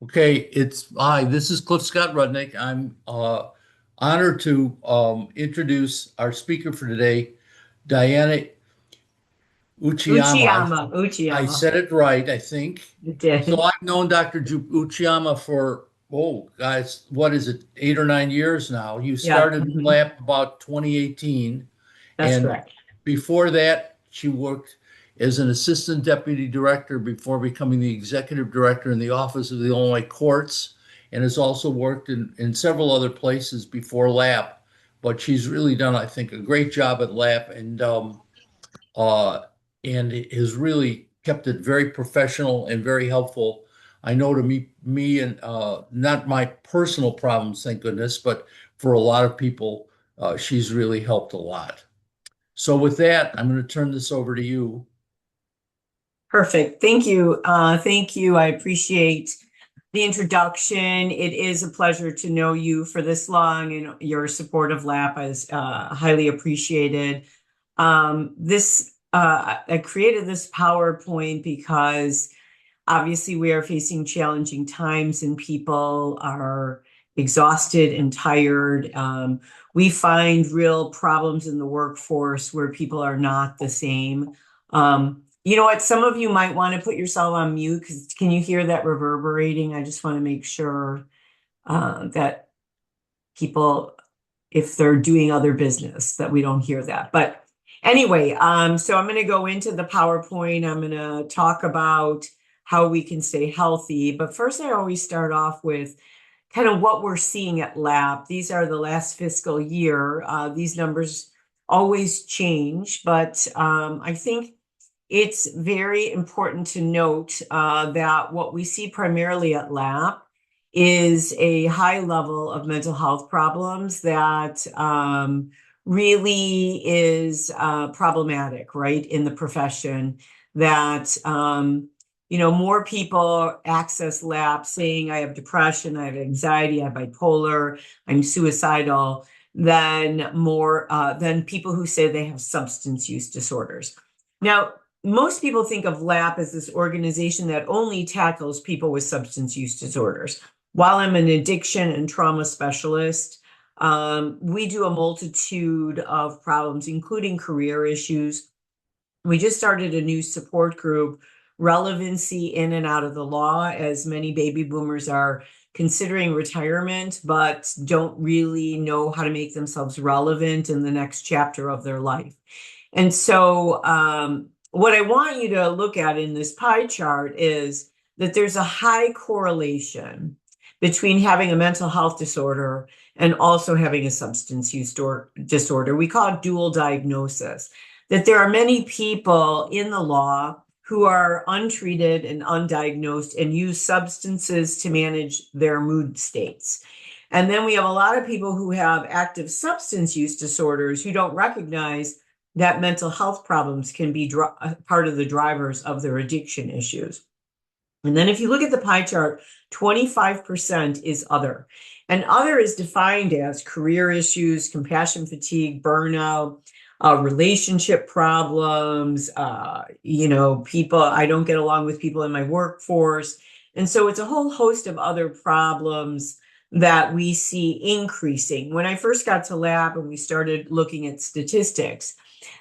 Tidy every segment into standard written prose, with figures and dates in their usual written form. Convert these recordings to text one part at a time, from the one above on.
Okay, hi, this is Cliff Scott Rudnick. I'm honored to introduce our speaker for today, Diana Uchiyama. I Uchiyama. said it right, I think. You So did. I've known Uchiyama for, oh, guys, what is it, 8 or 9 years now? You Yeah, started lab about 2018, that's and correct. before that, she worked as an assistant deputy director before becoming the executive director in the Office of the Illinois Courts, and has also worked in several other places before LAP. But she's really done, I think, a great job at LAP, uh, and has really kept it very professional and very helpful. I know to me and not my personal problems, thank goodness, but for a lot of people, she's really helped a lot. So with that, I'm going to turn this over to you. Perfect. Thank you. Thank you. I appreciate the introduction. It is a pleasure to know you for this long, and your support of LAP is highly appreciated. I created this PowerPoint because obviously we are facing challenging times and people are exhausted and tired. We find real problems in the workforce where people are not the same. You know what? Some of you might want to put yourself on mute because can you hear that reverberating? I just want to make sure that people, if they're doing other business, that we don't hear that. But anyway, so I'm going to go into the PowerPoint. I'm going to talk about how we can stay healthy. But first, I always start off with kind of what we're seeing at Lab. These are the last fiscal year. These numbers always change, but I think it's very important to note that what we see primarily at Lab is a high level of mental health problems that really is problematic, right, in the profession. That more people access LAP saying I have depression, I have anxiety, I have bipolar, I'm suicidal, than people who say they have substance use disorders. Now, most people think of LAP as this organization that only tackles people with substance use disorders. While I'm an addiction and trauma specialist, we do a multitude of problems, including career issues. We just started a new support group, relevancy in and out of the law, as many baby boomers are considering retirement, but don't really know how to make themselves relevant in the next chapter of their life. And so, what I want you to look at in this pie chart is that there's a high correlation between having a mental health disorder and also having a substance use disorder. We call it dual diagnosis. That there are many people in the law who are untreated and undiagnosed and use substances to manage their mood states. And then we have a lot of people who have active substance use disorders who don't recognize that mental health problems can be part of the drivers of their addiction issues. And then if you look at the pie chart, 25% is other. And other is defined as career issues, compassion fatigue, burnout, relationship problems, people, I don't get along with people in my workforce. And so it's a whole host of other problems that we see increasing. When I first got to lab and we started looking at statistics,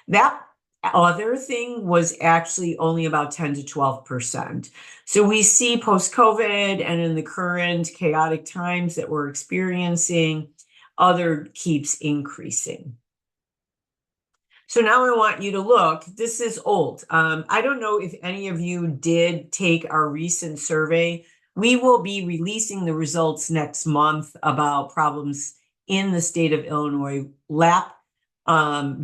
that other thing was actually only about 10 to 12%. So we see post-COVID and in the current chaotic times that we're experiencing, other keeps increasing. So now I want you to look, this is old. I don't know if any of you did take our recent survey. We will be releasing the results next month about problems in the state of Illinois. LAP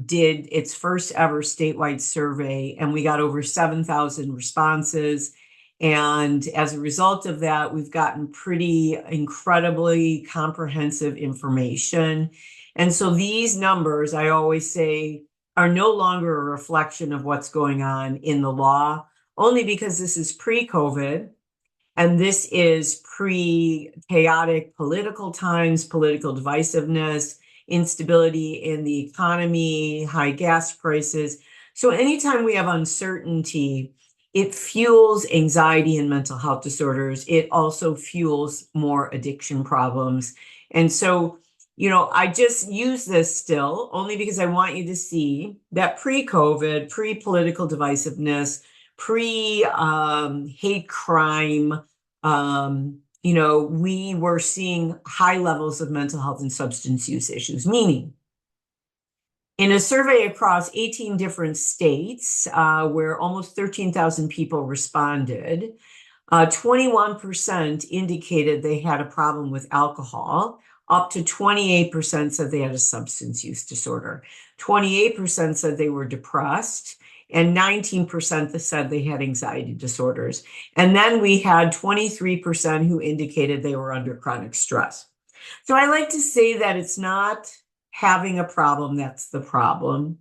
did its first ever statewide survey, and we got over 7,000 responses. And as a result of that, we've gotten pretty incredibly comprehensive information. And so these numbers, I always say, are no longer a reflection of what's going on in the law, only because this is pre-COVID and this is pre-chaotic political times, political divisiveness, instability in the economy, high gas prices. So anytime we have uncertainty, it fuels anxiety and mental health disorders. It also fuels more addiction problems. And so, I just use this still only because I want you to see that pre-COVID, pre-political divisiveness, pre-hate crime, we were seeing high levels of mental health and substance use issues, meaning in a survey across 18 different states, where almost 13,000 people responded, 21% indicated they had a problem with alcohol, up to 28% said they had a substance use disorder. 28% said they were depressed, and 19% said they had anxiety disorders. And then we had 23% who indicated they were under chronic stress. So I like to say that it's not having a problem that's the problem.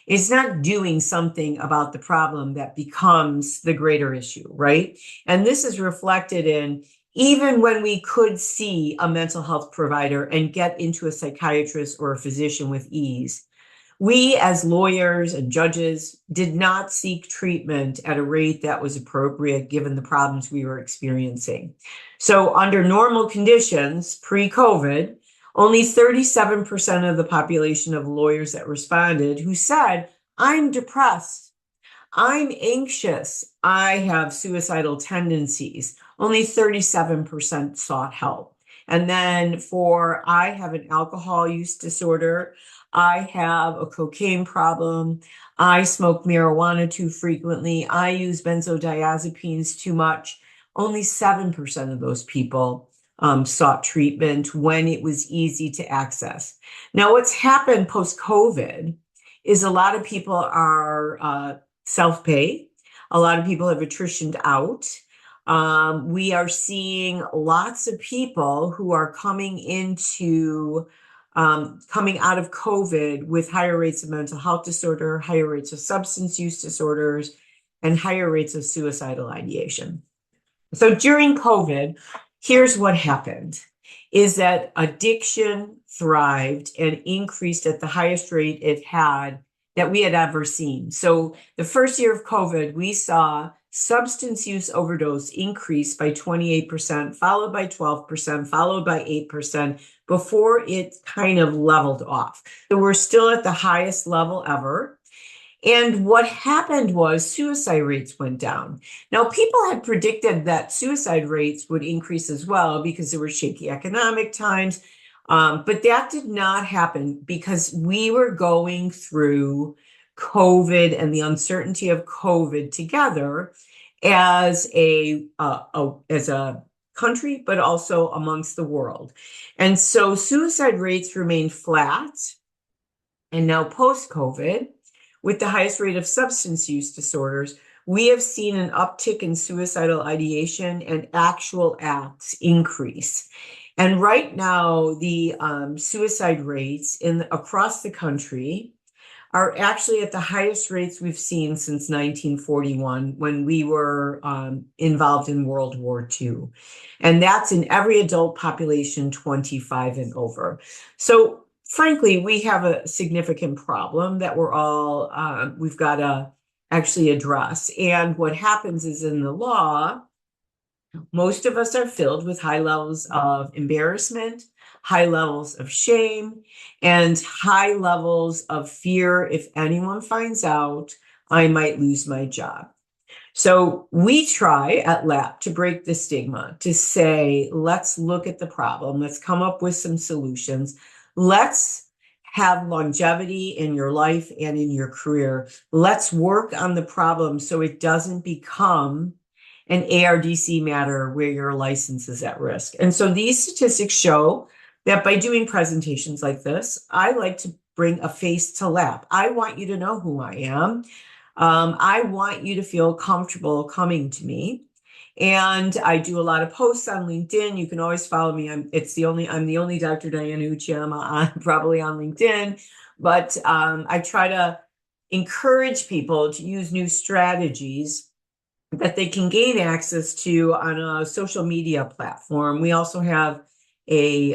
It's not doing something about the problem that becomes the greater issue, right? And this is reflected in even when we could see a mental health provider and get into a psychiatrist or a physician with ease, we as lawyers and judges did not seek treatment at a rate that was appropriate given the problems we were experiencing. So under normal conditions, pre-COVID, only 37% of the population of lawyers that responded who said, I'm depressed, I'm anxious, I have suicidal tendencies. Only 37% sought help. And then for I have an alcohol use disorder, I have a cocaine problem, I smoke marijuana too frequently, I use benzodiazepines too much. Only 7% of those people sought treatment when it was easy to access. Now, what's happened post-COVID is a lot of people are self-pay. A lot of people have attritioned out. We are seeing lots of people who are coming out of COVID with higher rates of mental health disorder, higher rates of substance use disorders, and higher rates of suicidal ideation. So during COVID, here's what happened, is that addiction thrived and increased at the highest rate it had that we had ever seen. So the first year of COVID, we saw substance use overdose increase by 28%, followed by 12%, followed by 8%, before it kind of leveled off. So we're still at the highest level ever. And what happened was suicide rates went down. Now, people had predicted that suicide rates would increase as well because there were shaky economic times. But that did not happen because we were going through COVID and the uncertainty of COVID together as a country, but also amongst the world. And so suicide rates remained flat. And now post-COVID, with the highest rate of substance use disorders, we have seen an uptick in suicidal ideation and actual acts increase. And right now, the suicide rates across the country are actually at the highest rates we've seen since 1941, when we were involved in World War II. And that's in every adult population 25 and over. So frankly, we have a significant problem that we've got to actually address. And what happens is in the law, most of us are filled with high levels of embarrassment, high levels of shame, and high levels of fear. If anyone finds out, I might lose my job. So we try at LAP to break the stigma, to say, let's look at the problem. Let's come up with some solutions. Let's have longevity in your life and in your career. Let's work on the problem so it doesn't become an ARDC matter where your license is at risk. And so these statistics show that by doing presentations like this, I like to bring a face to LAP. I want you to know who I am. I want you to feel comfortable coming to me. And I do a lot of posts on LinkedIn. You can always follow me. I'm the only Dr. Diana Uchiyama probably on LinkedIn. But I try to encourage people to use new strategies that they can gain access to on a social media platform. We also have a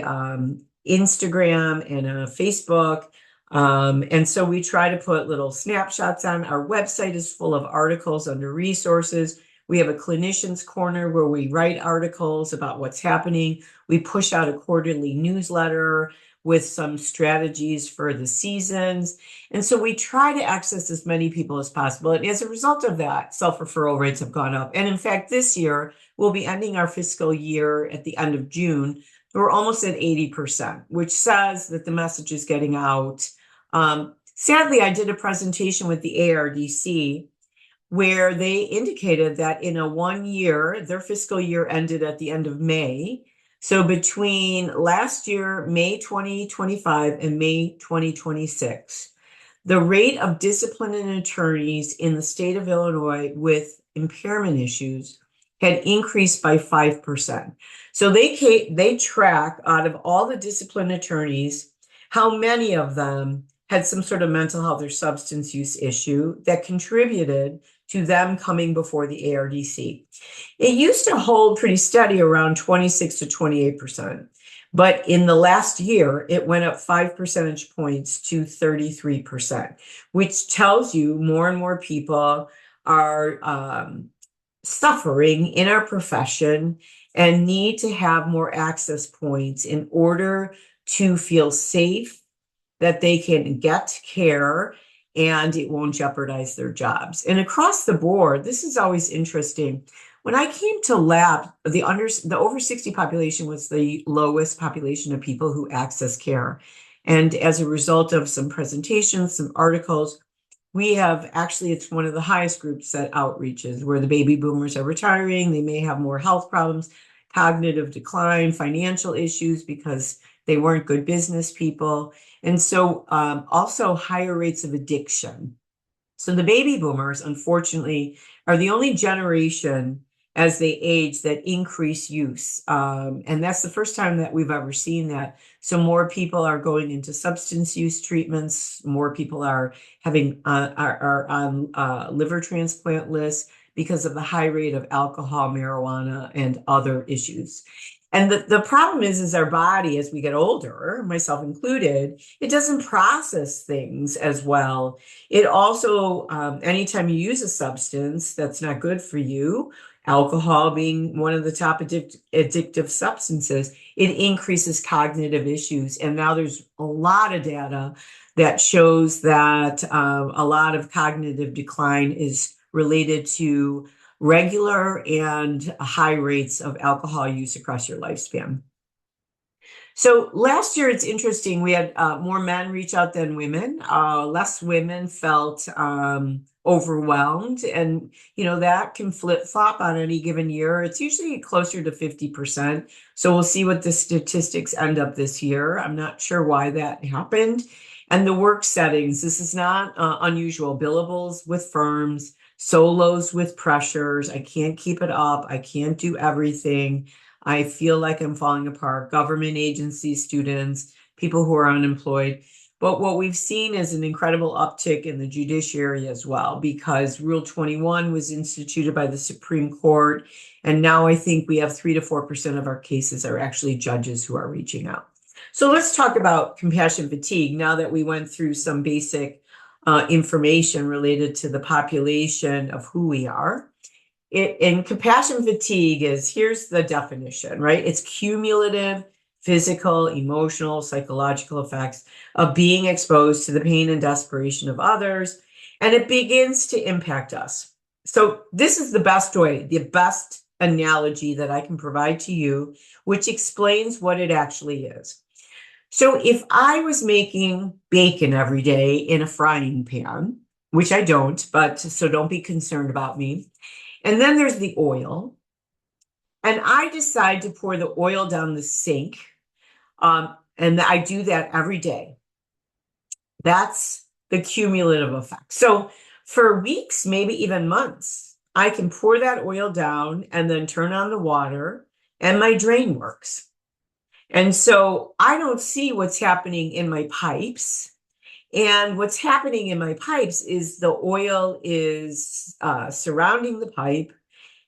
Instagram and a Facebook. And so we try to put little snapshots on. Our website is full of articles under resources. We have a clinician's corner where we write articles about what's happening. We push out a quarterly newsletter with some strategies for the seasons. And so we try to access as many people as possible. And as a result of that, self-referral rates have gone up. And in fact, this year, we'll be ending our fiscal year at the end of June. We're almost at 80%, which says that the message is getting out. Sadly, I did a presentation with the ARDC where they indicated that in a 1 year, their fiscal year ended at the end of May. So between last year, May 2025 and May 2026, the rate of disciplining attorneys in the state of Illinois with impairment issues had increased by 5%. So they track out of all the disciplined attorneys, how many of them had some sort of mental health or substance use issue that contributed to them coming before the ARDC. It used to hold pretty steady around 26 to 28%. But in the last year, it went up 5 percentage points to 33%, which tells you more and more people are suffering in our profession and need to have more access points in order to feel safe, that they can get care and it won't jeopardize their jobs. And across the board, this is always interesting. When I came to lab, the over 60 population was the lowest population of people who access care. And as a result of some presentations, some articles, we have actually, it's one of the highest groups that outreaches where the baby boomers are retiring. They may have more health problems, cognitive decline, financial issues because they weren't good business people. And so also higher rates of addiction. So the baby boomers, unfortunately, are the only generation as they age that increase use. And that's the first time that we've ever seen that. So more people are going into substance use treatments. More people are having are on liver transplant lists because of the high rate of alcohol, marijuana, and other issues. And the problem is our body, as we get older, myself included, it doesn't process things as well. It also, anytime you use a substance that's not good for you, alcohol being one of the top addictive substances, it increases cognitive issues. And now there's a lot of data that shows that a lot of cognitive decline is related to regular and high rates of alcohol use across your lifespan. So last year, it's interesting, we had more men reach out than women. Less women felt overwhelmed. And, that can flip-flop on any given year. It's usually closer to 50%. So we'll see what the statistics end up this year. I'm not sure why that happened. And the work settings, this is not unusual. Billables with firms, solos with pressures. I can't keep it up. I can't do everything. I feel like I'm falling apart. Government agencies, students, people who are unemployed. But what we've seen is an incredible uptick in the judiciary as well, because Rule 21 was instituted by the Supreme Court. And now I think we have 3 to 4% of our cases are actually judges who are reaching out. So let's talk about compassion fatigue now that we went through some basic information related to the population of who we are. In compassion fatigue here's the definition, right? It's cumulative physical, emotional, psychological effects of being exposed to the pain and desperation of others, and it begins to impact us. So this is the best way, the best analogy that I can provide to you, which explains what it actually is. So if I was making bacon every day in a frying pan, which I don't, but so don't be concerned about me. And then there's the oil. And I decide to pour the oil down the sink. And I do that every day. That's the cumulative effect. So for weeks, maybe even months, I can pour that oil down and then turn on the water and my drain works. And so I don't see what's happening in my pipes. And what's happening in my pipes is the oil is surrounding the pipe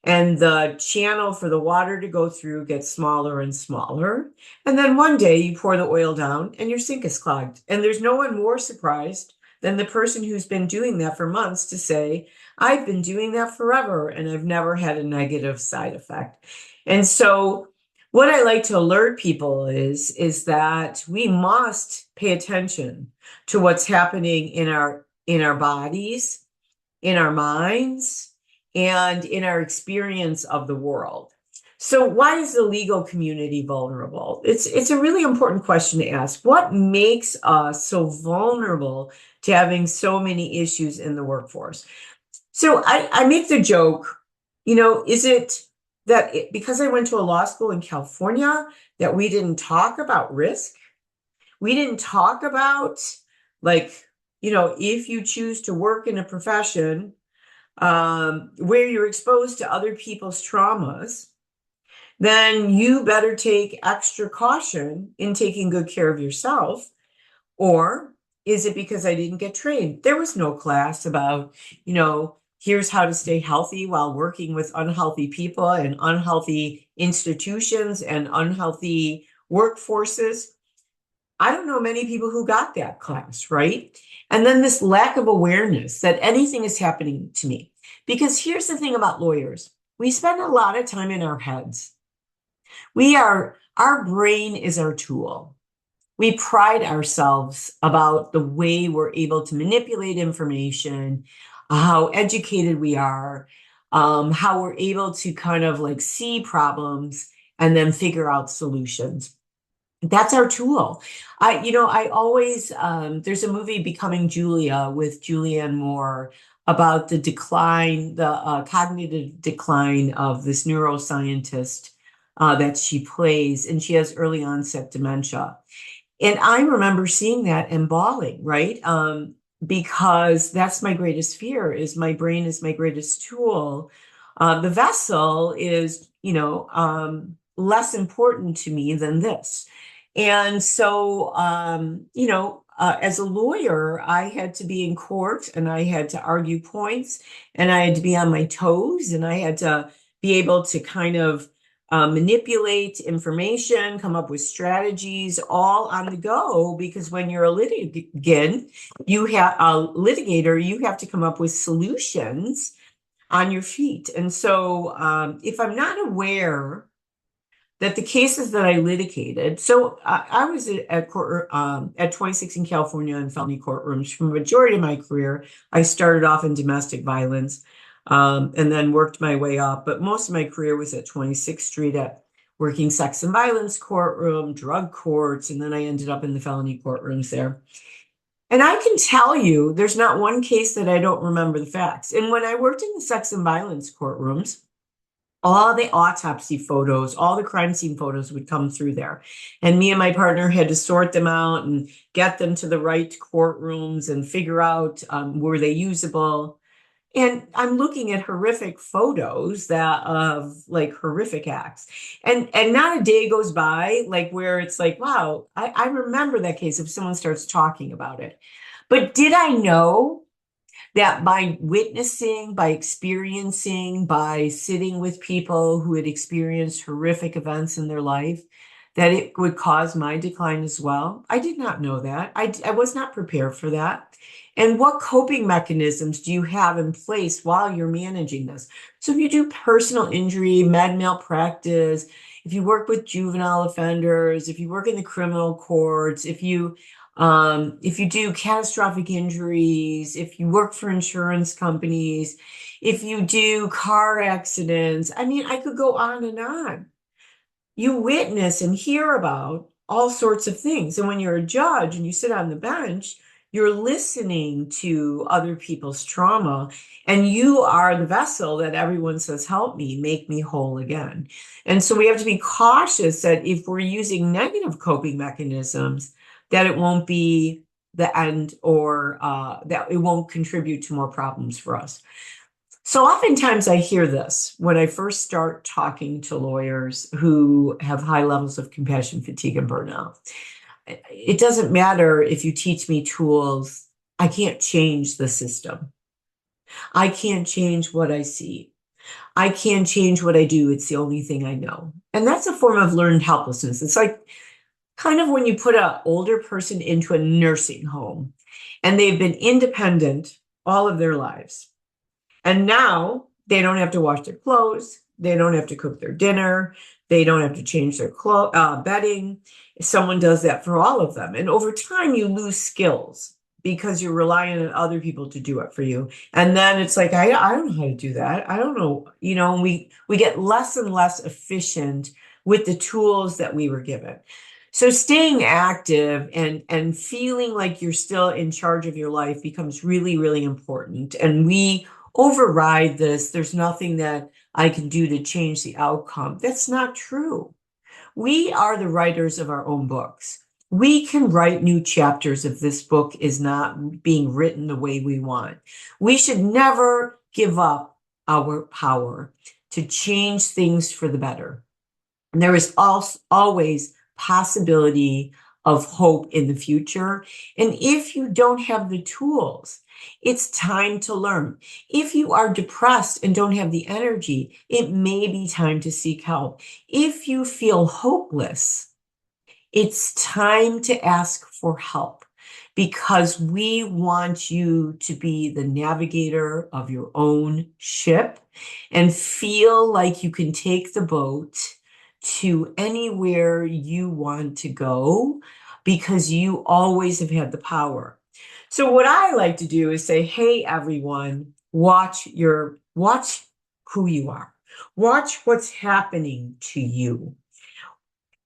and the channel for the water to go through gets smaller and smaller. And then one day you pour the oil down and your sink is clogged. And there's no one more surprised than the person who's been doing that for months to say, I've been doing that forever and I've never had a negative side effect. And so what I like to alert people is that we must pay attention to what's happening in our bodies, in our minds, and in our experience of the world. So why is the legal community vulnerable? It's a really important question to ask. What makes us so vulnerable to having so many issues in the workforce? So I make the joke, is it that because I went to a law school in California that we didn't talk about risk? We didn't talk about, like, if you choose to work in a profession where you're exposed to other people's traumas, then you better take extra caution in taking good care of yourself. Or is it because I didn't get trained? There was no class about, here's how to stay healthy while working with unhealthy people and unhealthy institutions and unhealthy workforces. I don't know many people who got that class, right? And then this lack of awareness that anything is happening to me. Because here's the thing about lawyers. We spend a lot of time in our heads. Our brain is our tool. We pride ourselves about the way we're able to manipulate information, how educated we are, how we're able to kind of like see problems and then figure out solutions. That's our tool. I always, there's a movie, Becoming Julia, with Julianne Moore, about the decline, the cognitive decline of this neuroscientist that she plays, and she has early onset dementia. And I remember seeing that and bawling, right? Because that's my greatest fear, is my brain is my greatest tool. The vessel is, less important to me than this. And so, as a lawyer, I had to be in court and I had to argue points and I had to be on my toes and I had to be able to kind of manipulate information, come up with strategies, all on the go. Because when you're a litigator, you have to come up with solutions on your feet. And so, if I'm not aware that the cases that I litigated, so I was at court at 26 in California in felony courtrooms for the majority of my career. I started off in domestic violence and then worked my way up. But most of my career was at 26th Street at working sex and violence courtroom, drug courts, and then I ended up in the felony courtrooms there. And I can tell you, there's not one case that I don't remember the facts. And when I worked in the sex and violence courtrooms, all the autopsy photos, all the crime scene photos would come through there. And me and my partner had to sort them out and get them to the right courtrooms and figure out were they usable. And I'm looking at horrific photos that of like horrific acts. And not a day goes by like where it's like, wow, I remember that case if someone starts talking about it. But did I know that by witnessing, by experiencing, by sitting with people who had experienced horrific events in their life, that it would cause my decline as well? I did not know that. I was not prepared for that. And what coping mechanisms do you have in place while you're managing this? So if you do personal injury, med malpractice, if you work with juvenile offenders, if you work in the criminal courts, if you do catastrophic injuries, if you work for insurance companies, if you do car accidents, I mean, I could go on and on. You witness and hear about all sorts of things. And when you're a judge and you sit on the bench, you're listening to other people's trauma, and you are the vessel that everyone says, help me, make me whole again. And so we have to be cautious that if we're using negative coping mechanisms, that it won't be the end, or that it won't contribute to more problems for us. So oftentimes I hear this when I first start talking to lawyers who have high levels of compassion fatigue and burnout. It doesn't matter if you teach me tools, I can't change the system. I can't change what I see. I can't change what I do. It's the only thing I know. And that's a form of learned helplessness. It's like kind of when you put an older person into a nursing home and they've been independent all of their lives. And now they don't have to wash their clothes. They don't have to cook their dinner. They don't have to change their bedding. Someone does that for all of them. And over time, you lose skills because you're relying on other people to do it for you. And then it's like, I don't know how to do that. I don't know. And we get less and less efficient with the tools that we were given. So staying active and feeling like you're still in charge of your life becomes really, really important. And we override this. There's nothing that I can do to change the outcome. That's not true. We are the writers of our own books. We can write new chapters if this book is not being written the way we want. We should never give up our power to change things for the better. And there is always possibility of hope in the future. And if you don't have the tools, it's time to learn. If you are depressed and don't have the energy, it may be time to seek help. If you feel hopeless, it's time to ask for help because we want you to be the navigator of your own ship and feel like you can take the boat to anywhere you want to go because you always have had the power. So what I like to do is say, hey, everyone, watch who you are. Watch what's happening to you.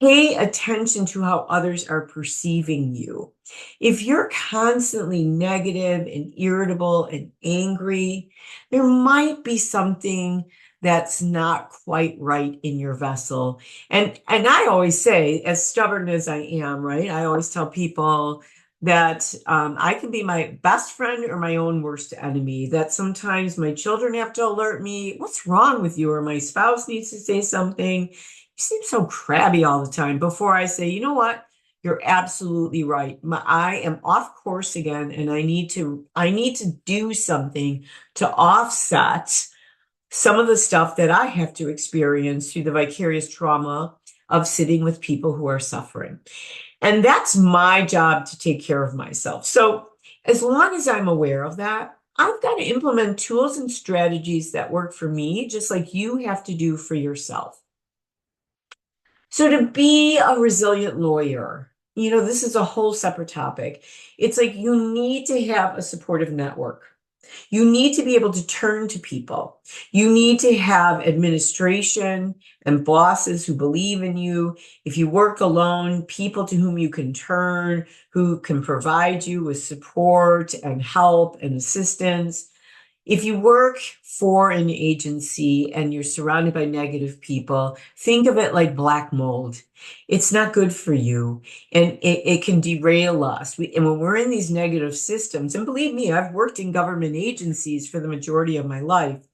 Pay attention to how others are perceiving you. If you're constantly negative and irritable and angry, there might be something that's not quite right in your vessel. And I always say, as stubborn as I am, right? I always tell people that I can be my best friend or my own worst enemy, that sometimes my children have to alert me, what's wrong with you? Or my spouse needs to say something. You seem so crabby all the time before I say, you know what? You're absolutely right. I am off course again, and I need to do something to offset some of the stuff that I have to experience through the vicarious trauma of sitting with people who are suffering. And that's my job to take care of myself. So as long as I'm aware of that, I've got to implement tools and strategies that work for me, just like you have to do for yourself. So to be a resilient lawyer, this is a whole separate topic. It's like you need to have a supportive network. You need to be able to turn to people. You need to have administration and bosses who believe in you. If you work alone, people to whom you can turn, who can provide you with support and help and assistance. If you work for an agency and you're surrounded by negative people, think of it like black mold. It's not good for you, and it can derail us. And when we're in these negative systems, and believe me, I've worked in government agencies for the majority of my life,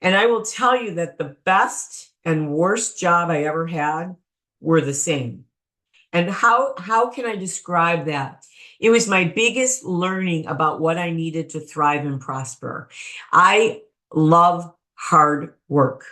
and I will tell you that the best and worst job I ever had were the same. And how can I describe that? It was my biggest learning about what I needed to thrive and prosper. I love hard work.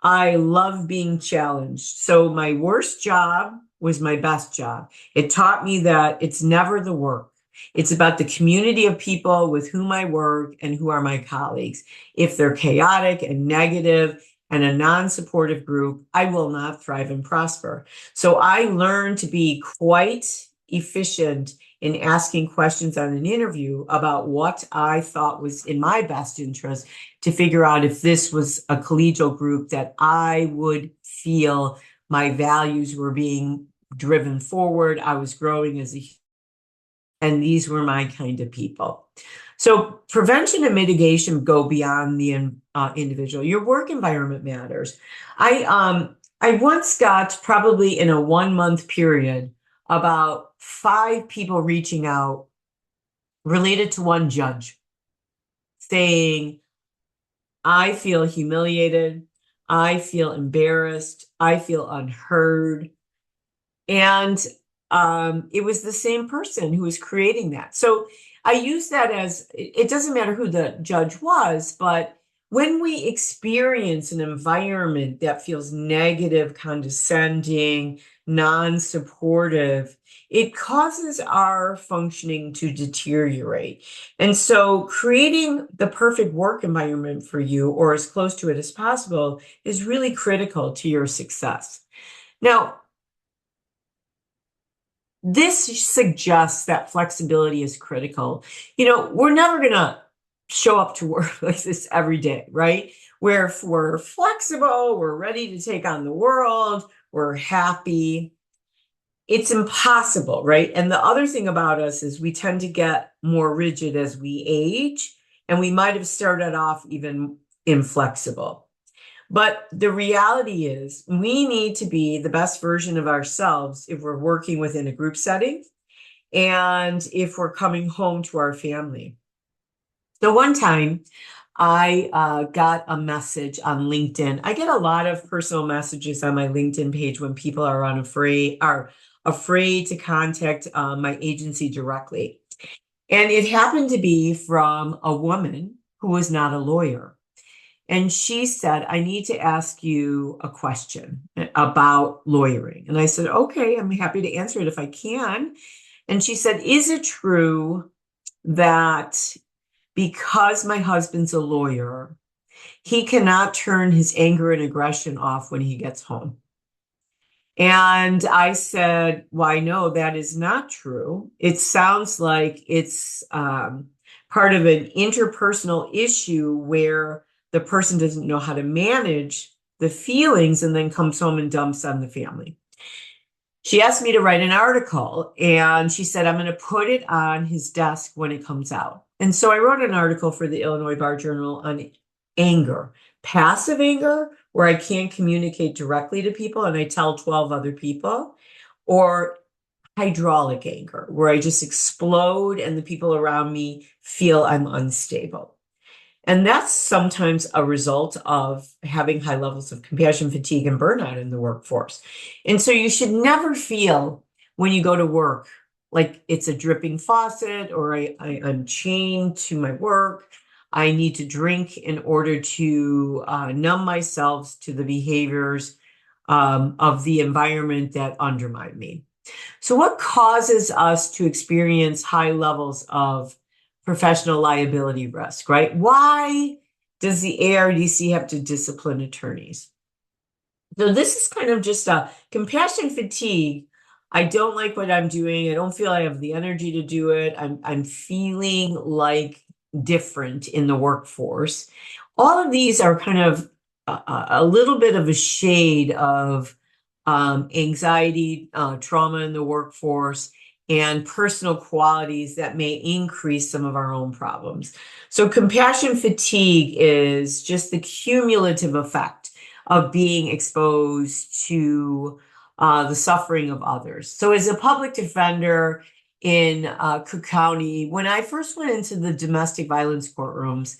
I love being challenged. So my worst job was my best job. It taught me that it's never the work. It's about the community of people with whom I work and who are my colleagues. If they're chaotic and negative and a non-supportive group, I will not thrive and prosper. So I learned to be quite efficient in asking questions on an interview about what I thought was in my best interest to figure out if this was a collegial group that I would feel my values were being driven forward. I was growing as a, and these were my kind of people. So prevention and mitigation go beyond the individual. Your work environment matters. I once got, probably in a 1 month period, about 5 people reaching out related to one judge saying, I feel humiliated. I feel embarrassed. I feel unheard. And it was the same person who was creating that. So I use that as, it doesn't matter who the judge was, but when we experience an environment that feels negative, condescending, non-supportive, it causes our functioning to deteriorate. And so creating the perfect work environment for you, or as close to it as possible, is really critical to your success. Now, this suggests that flexibility is critical. We're never going to show up to work like this every day, right? Where if we're flexible, we're ready to take on the world, we're happy. It's impossible, right? And the other thing about us is we tend to get more rigid as we age, and we might have started off even inflexible. But the reality is, we need to be the best version of ourselves if we're working within a group setting and if we're coming home to our family. So one time, I got a message on LinkedIn. I get a lot of personal messages on my LinkedIn page when people are afraid to contact my agency directly. And it happened to be from a woman who was not a lawyer. And she said, I need to ask you a question about lawyering. And I said, okay, I'm happy to answer it if I can. And she said, is it true that because my husband's a lawyer, he cannot turn his anger and aggression off when he gets home? And I said, why, no, that is not true. It sounds like it's part of an interpersonal issue where the person doesn't know how to manage the feelings and then comes home and dumps on the family. She asked me to write an article, and she said, I'm going to put it on his desk when it comes out. And so I wrote an article for the Illinois Bar Journal on anger, passive anger, where I can't communicate directly to people and I tell 12 other people, or hydraulic anger, where I just explode and the people around me feel I'm unstable. And that's sometimes a result of having high levels of compassion fatigue and burnout in the workforce. And so you should never feel when you go to work like it's a dripping faucet, or I'm chained to my work. I need to drink in order to numb myself to the behaviors of the environment that undermine me. So what causes us to experience high levels of professional liability risk, right? Why does the ARDC have to discipline attorneys? So this is kind of just a compassion fatigue. I don't like what I'm doing. I don't feel I have the energy to do it. I'm feeling like different in the workforce. All of these are kind of a little bit of a shade of anxiety, trauma in the workforce, and personal qualities that may increase some of our own problems. So compassion fatigue is just the cumulative effect of being exposed to the suffering of others. So as a public defender in Cook County, when I first went into the domestic violence courtrooms,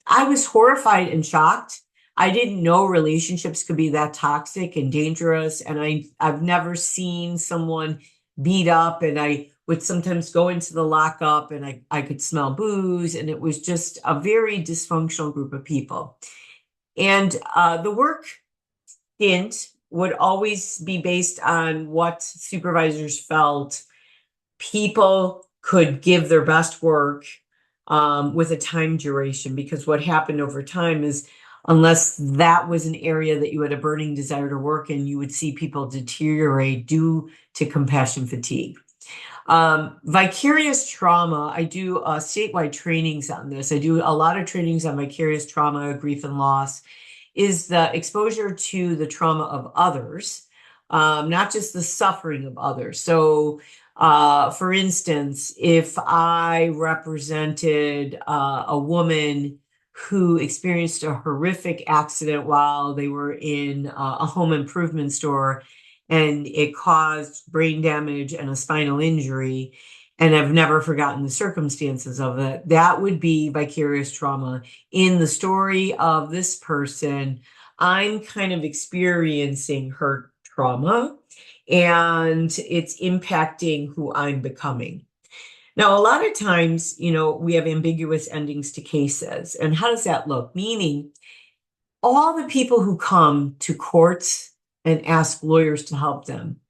I was horrified and shocked. I didn't know relationships could be that toxic and dangerous. And I've never seen someone beat up, and I would sometimes go into the lockup and I could smell booze, and it was just a very dysfunctional group of people. And the work stint would always be based on what supervisors felt people could give their best work with a time duration, because what happened over time is, unless that was an area that you had a burning desire to work in, you would see people deteriorate due to compassion fatigue. Vicarious trauma, I do statewide trainings on this. I do a lot of trainings on vicarious trauma, grief and loss, is the exposure to the trauma of others, not just the suffering of others. So for instance, if I represented a woman who experienced a horrific accident while they were in a home improvement store, and it caused brain damage and a spinal injury, and I've never forgotten the circumstances of it, that would be vicarious trauma. In the story of this person, I'm kind of experiencing her trauma, and it's impacting who I'm becoming. Now, a lot of times, we have ambiguous endings to cases. And how does that look? Meaning, all the people who come to courts and ask lawyers to help them,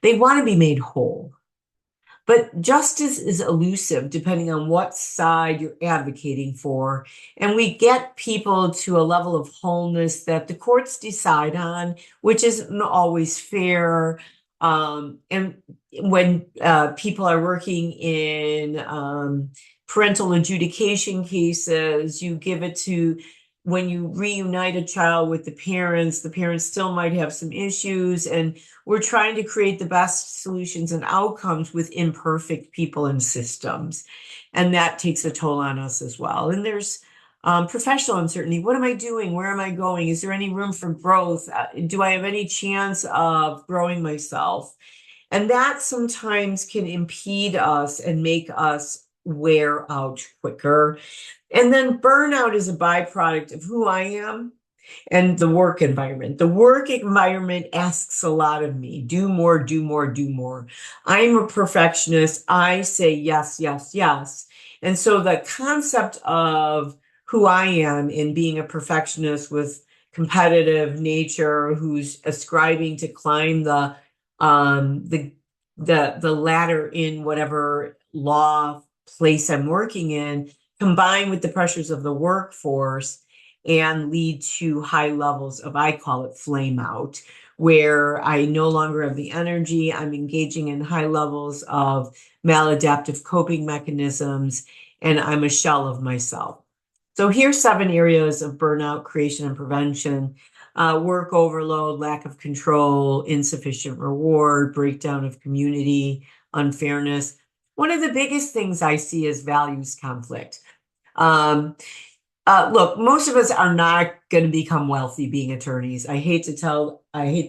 they want to be made whole. But justice is elusive depending on what side you're advocating for. And we get people to a level of wholeness that the courts decide on, which isn't always fair. And when people are working in parental adjudication cases, you give it to when you reunite a child with the parents still might have some issues. And we're trying to create the best solutions and outcomes with imperfect people and systems. And that takes a toll on us as well. And there's professional uncertainty. What am I doing? Where am I going? Is there any room for growth? Do I have any chance of growing myself? And that sometimes can impede us and make us wear out quicker. And then burnout is a byproduct of who I am and the work environment. The work environment asks a lot of me. Do more, do more, do more. I'm a perfectionist. I say yes, yes, yes. And so the concept of who I am in being a perfectionist with competitive nature, who's ascribing to climb the ladder in whatever law place I'm working in, combined with the pressures of the workforce and lead to high levels of, I call it flame out, where I no longer have the energy. I'm engaging in high levels of maladaptive coping mechanisms, and I'm a shell of myself. So here's 7 areas of burnout creation and prevention. Work overload, lack of control, insufficient reward, breakdown of community, unfairness. One of the biggest things I see is values conflict. Um, Look, most of us are not going to become wealthy being attorneys. I hate to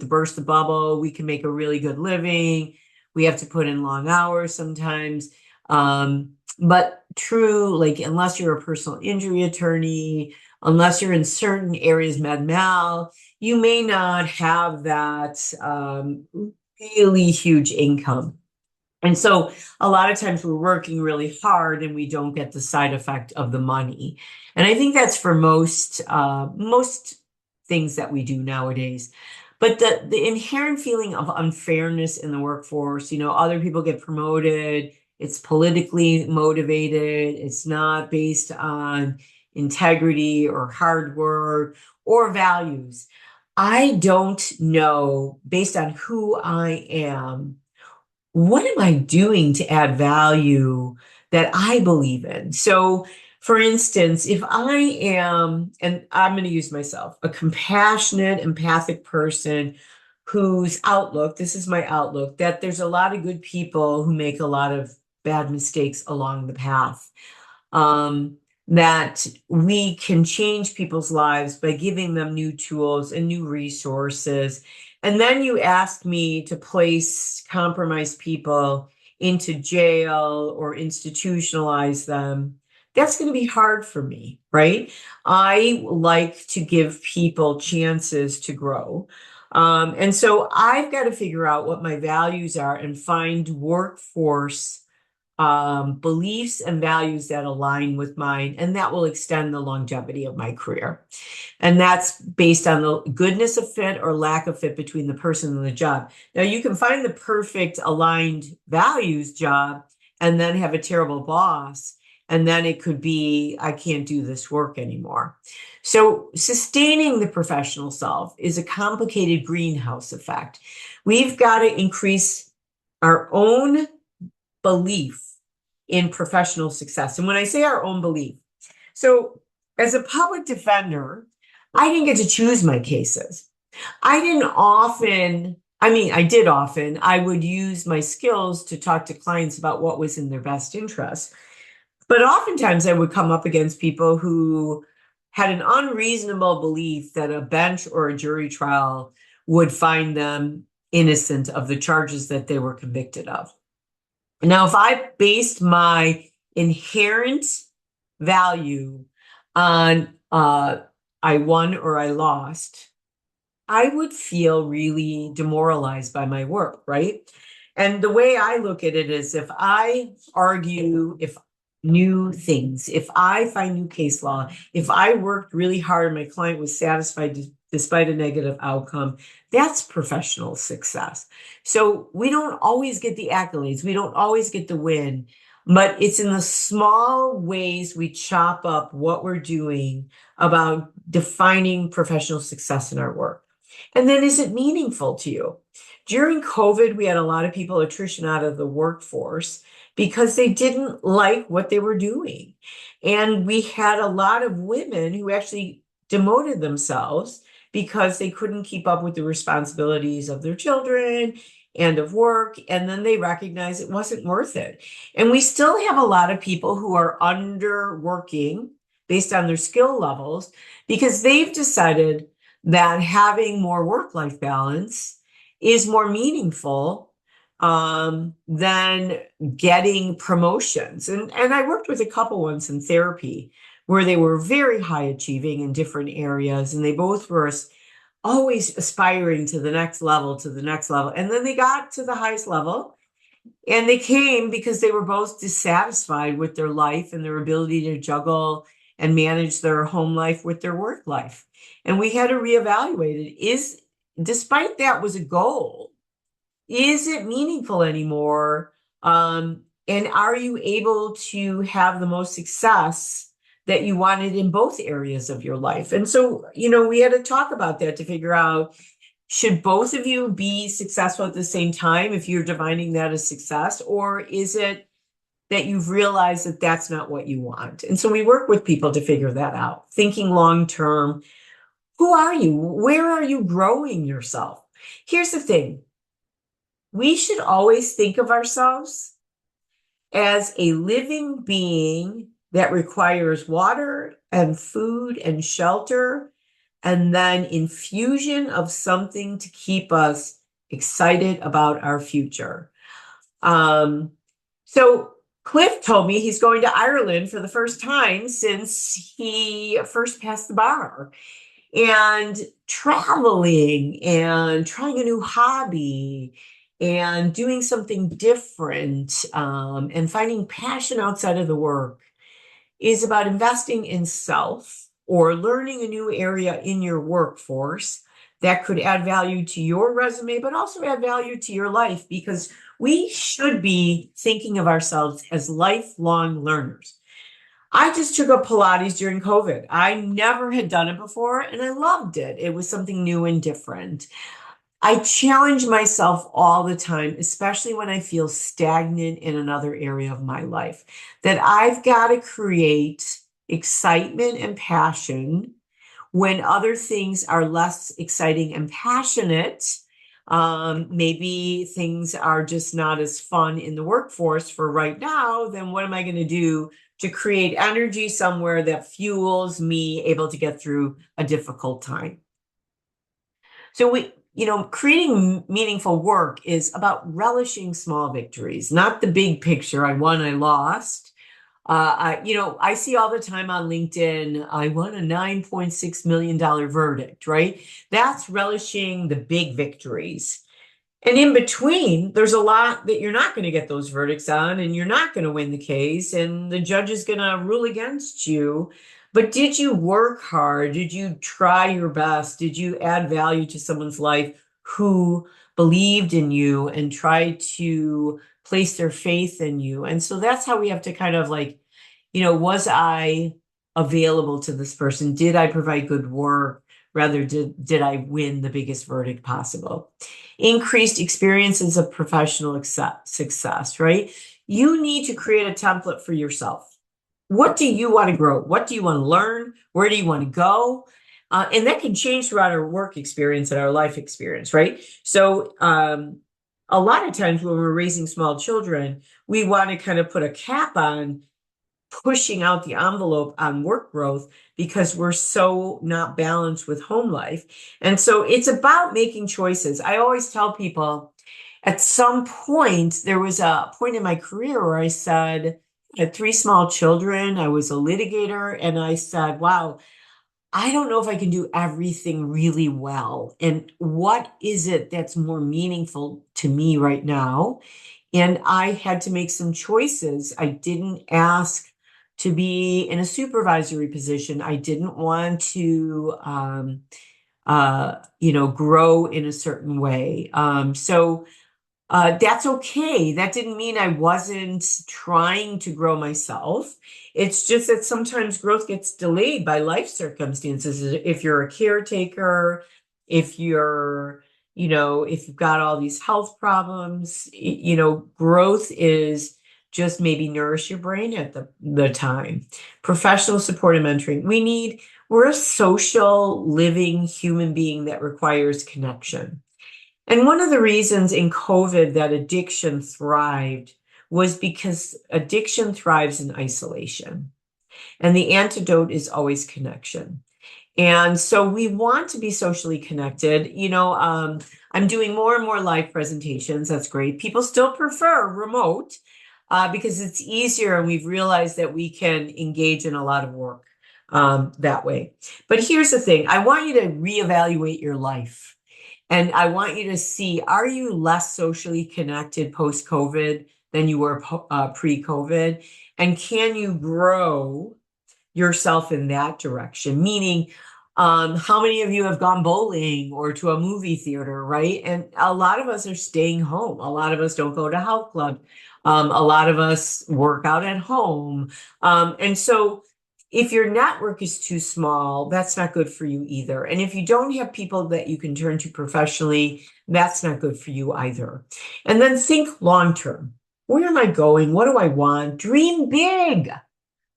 burst the bubble. We can make a really good living. We have to put in long hours sometimes. But true, like, unless you're a personal injury attorney, unless you're in certain areas, med mal, you may not have that really huge income. And so a lot of times we're working really hard and we don't get the side effect of the money. And I think that's for most things that we do nowadays. But the inherent feeling of unfairness in the workforce, other people get promoted, it's politically motivated, it's not based on integrity or hard work or values. I don't know, based on who I am, what am I doing to add value that I believe in? So, for instance, if I am, and I'm going to use myself, a compassionate, empathic person whose outlook, this is my outlook, that there's a lot of good people who make a lot of bad mistakes along the path. That we can change people's lives by giving them new tools and new resources. And then you ask me to place compromised people into jail or institutionalize them. That's going to be hard for me, right? I like to give people chances to grow. And so I've got to figure out what my values are and find workforce beliefs and values that align with mine, and that will extend the longevity of my career. And that's based on the goodness of fit or lack of fit between the person and the job. Now, you can find the perfect aligned values job and then have a terrible boss. And then it could be, I can't do this work anymore. So sustaining the professional self is a complicated greenhouse effect. We've got to increase our own belief in professional success. And when I say our own belief, so as a public defender, I didn't get to choose my cases. I didn't often, I mean, I did often, I would use my skills to talk to clients about what was in their best interest. But oftentimes I would come up against people who had an unreasonable belief that a bench or a jury trial would find them innocent of the charges that they were convicted of. Now, if I based my inherent value on I won or I lost, I would feel really demoralized by my work, right? And the way I look at it is if I argue, if new things, if I find new case law, if I worked really hard and my client was satisfied despite a negative outcome, that's professional success. So we don't always get the accolades, we don't always get the win, but it's in the small ways we chop up what we're doing about defining professional success in our work. And then is it meaningful to you? During COVID, we had a lot of people attrition out of the workforce because they didn't like what they were doing. And we had a lot of women who actually demoted themselves because they couldn't keep up with the responsibilities of their children and of work. And then they recognized it wasn't worth it. And we still have a lot of people who are underworking based on their skill levels because they've decided that having more work-life balance is more meaningful than getting promotions. And I worked with a couple once in therapy where they were very high achieving in different areas, and they both were always aspiring to the next level, to the next level. And then they got to the highest level, and they came because they were both dissatisfied with their life and their ability to juggle and manage their home life with their work life. And we had to reevaluate it. Despite that was a goal, is it meaningful anymore? And are you able to have the most success that you wanted in both areas of your life? And so, we had to talk about that to figure out, should both of you be successful at the same time if you're defining that as success, or is it that you've realized that that's not what you want? And so we work with people to figure that out, thinking long term. Who are you? Where are you growing yourself? Here's the thing. We should always think of ourselves as a living being that requires water and food and shelter, and then infusion of something to keep us excited about our future. So Cliff told me he's going to Ireland for the first time since he first passed the bar. And traveling and trying a new hobby and doing something different and finding passion outside of the work is about investing in self or learning a new area in your workforce that could add value to your resume, but also add value to your life, because we should be thinking of ourselves as lifelong learners. I just took up Pilates during COVID. I never had done it before, and I loved it. It was something new and different. I challenge myself all the time, especially when I feel stagnant in another area of my life, that I've got to create excitement and passion when other things are less exciting and passionate. Maybe things are just not as fun in the workforce for right now. Then what am I going to do to create energy somewhere that fuels me able to get through a difficult time? So creating meaningful work is about relishing small victories, not the big picture. I won, I lost. I see all the time on LinkedIn, I won a $9.6 million verdict, right? That's relishing the big victories. And in between, there's a lot that you're not going to get those verdicts on, and you're not going to win the case, and the judge is going to rule against you. But did you work hard? Did you try your best? Did you add value to someone's life who believed in you and tried to place their faith in you? And so that's how we have to kind of was I available to this person? Did I provide good work? Rather, did I win the biggest verdict possible? Increased experiences of professional success, right? You need to create a template for yourself. What do you want to grow? What do you want to learn? Where do you want to go? And that can change throughout our work experience and our life experience, right? So a lot of times when we're raising small children, we want to kind of put a cap on pushing out the envelope on work growth because we're so not balanced with home life. And so it's about making choices. I always tell people, at some point, there was a point in my career where I said, I had 3 small children, I was a litigator, and I said, wow, I don't know if I can do everything really well. And what is it that's more meaningful to me right now? And I had to make some choices. I didn't ask to be in a supervisory position. I didn't want to, grow in a certain way. That's okay. That didn't mean I wasn't trying to grow myself. It's just that sometimes growth gets delayed by life circumstances. If you're a caretaker, if you're, if you've got all these health problems, growth is just maybe nourish your brain at the time. Professional support and mentoring. We're a social living human being that requires connection. And one of the reasons in COVID that addiction thrived was because addiction thrives in isolation. And the antidote is always connection. And so we want to be socially connected. I'm doing more and more live presentations. That's great. People still prefer remote because it's easier, and we've realized that we can engage in a lot of work that way. But here's the thing. I want you to reevaluate your life. And I want you to see, are you less socially connected post-COVID than you were pre-COVID? And can you grow yourself in that direction? Meaning, how many of you have gone bowling or to a movie theater, right? And a lot of us are staying home. A lot of us don't go to health club. A lot of us work out at home. And so if your network is too small, that's not good for you either. And if you don't have people that you can turn to professionally, that's not good for you either. And then think long term. Where am I going? What do I want? Dream big.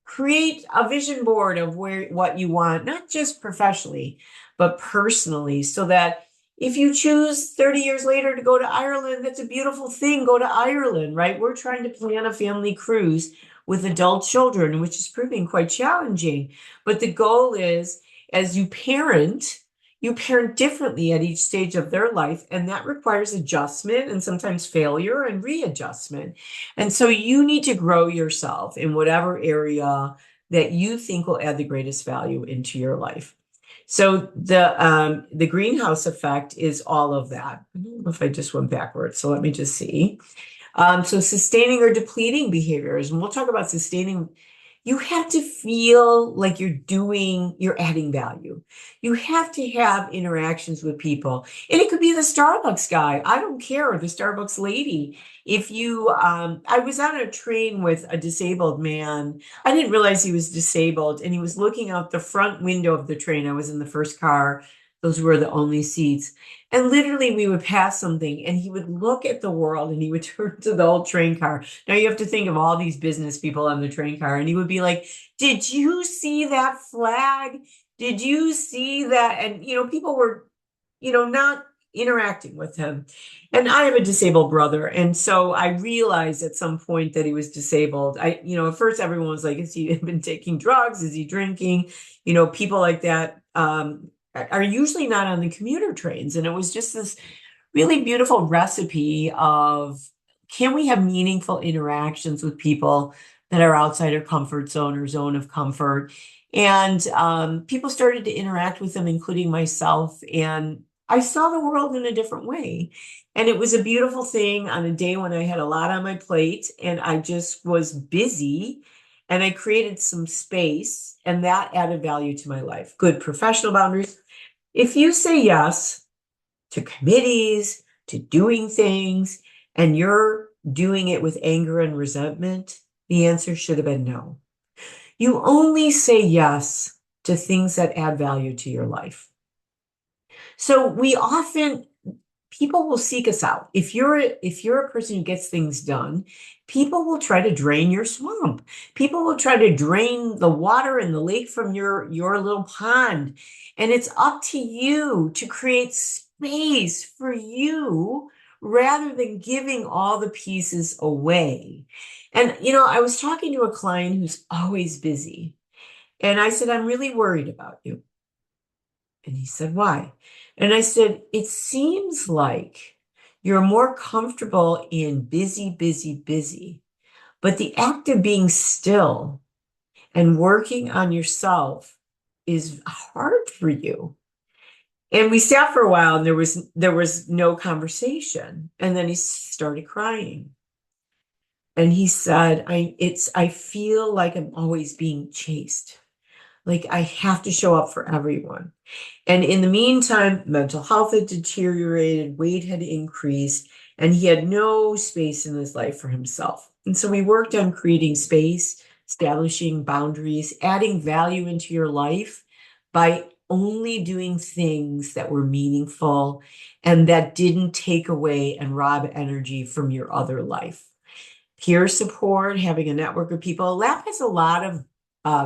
Create a vision board of what you want, not just professionally, but personally, so that if you choose 30 years later to go to Ireland, that's a beautiful thing. Go to Ireland, right? We're trying to plan a family cruise with adult children, which is proving quite challenging. But the goal is, as you parent differently at each stage of their life, and that requires adjustment and sometimes failure and readjustment. And so you need to grow yourself in whatever area that you think will add the greatest value into your life. So the greenhouse effect is all of that. I don't know if I just went backwards, so let me just see. So sustaining or depleting behaviors, and we'll talk about sustaining. You have to feel like you're adding value. You have to have interactions with people. And it could be the Starbucks guy. I don't care, or the Starbucks lady. I was on a train with a disabled man. I didn't realize he was disabled, and he was looking out the front window of the train. I was in the first car. Those were the only seats. And literally, we would pass something, and he would look at the world, and he would turn to the old train car. Now you have to think of all these business people on the train car, and he would be like, "Did you see that flag? Did you see that?" And people were, not interacting with him. And I have a disabled brother, and so I realized at some point that he was disabled. At first everyone was like, "Has he been taking drugs? Is he drinking?" People like that. Are usually not on the commuter trains. And it was just this really beautiful recipe of, can we have meaningful interactions with people that are outside our comfort zone or zone of comfort? And people started to interact with them, including myself. And I saw the world in a different way. And it was a beautiful thing on a day when I had a lot on my plate and I just was busy. And I created some space, and that added value to my life. Good professional boundaries. If you say yes to committees, to doing things, and you're doing it with anger and resentment, the answer should have been no. You only say yes to things that add value to your life. So people will seek us out. If you're a person who gets things done, people will try to drain your swamp. People will try to drain the water in the lake from your little pond. And it's up to you to create space for you rather than giving all the pieces away. And I was talking to a client who's always busy. And I said, "I'm really worried about you." And he said, "Why?" And I said, "It seems like you're more comfortable in busy, busy, busy. But the act of being still and working on yourself is hard for you. And we sat for a while and there was no conversation. And then he started crying. And he said, I feel like I'm always being chased. Like I have to show up for everyone. And in the meantime, mental health had deteriorated, weight had increased, and he had no space in his life for himself. And so we worked on creating space, establishing boundaries, adding value into your life by only doing things that were meaningful and that didn't take away and rob energy from your other life. Peer support, having a network of people. LAP has a lot of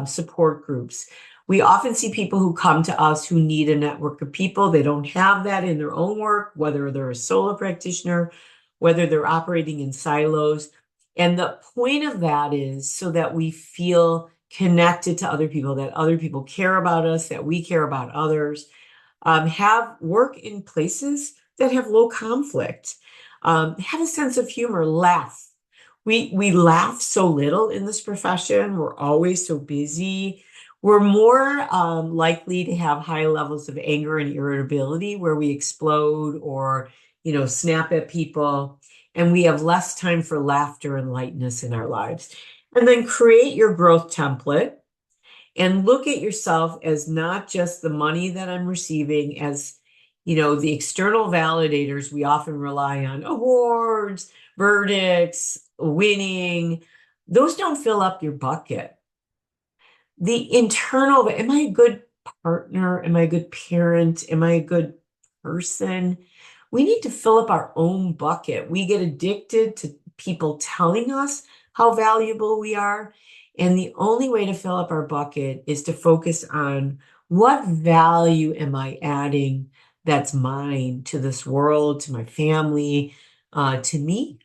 support groups. We often see people who come to us who need a network of people. They don't have that in their own work, whether they're a solo practitioner, whether they're operating in silos. And the point of that is so that we feel connected to other people, that other people care about us, that we care about others. Have work in places that have low conflict. Have a sense of humor, laugh. We laugh so little in this profession. We're always so busy. We're more likely to have high levels of anger and irritability where we explode or, snap at people. And we have less time for laughter and lightness in our lives. And then create your growth template and look at yourself as not just the money that I'm receiving, as the external validators we often rely on, awards, verdicts, winning. Those don't fill up your bucket. The internal, am I a good partner? Am I a good parent? Am I a good person? We need to fill up our own bucket. We get addicted to people telling us how valuable we are. And the only way to fill up our bucket is to focus on what value am I adding that's mine to this world, to my family, to me.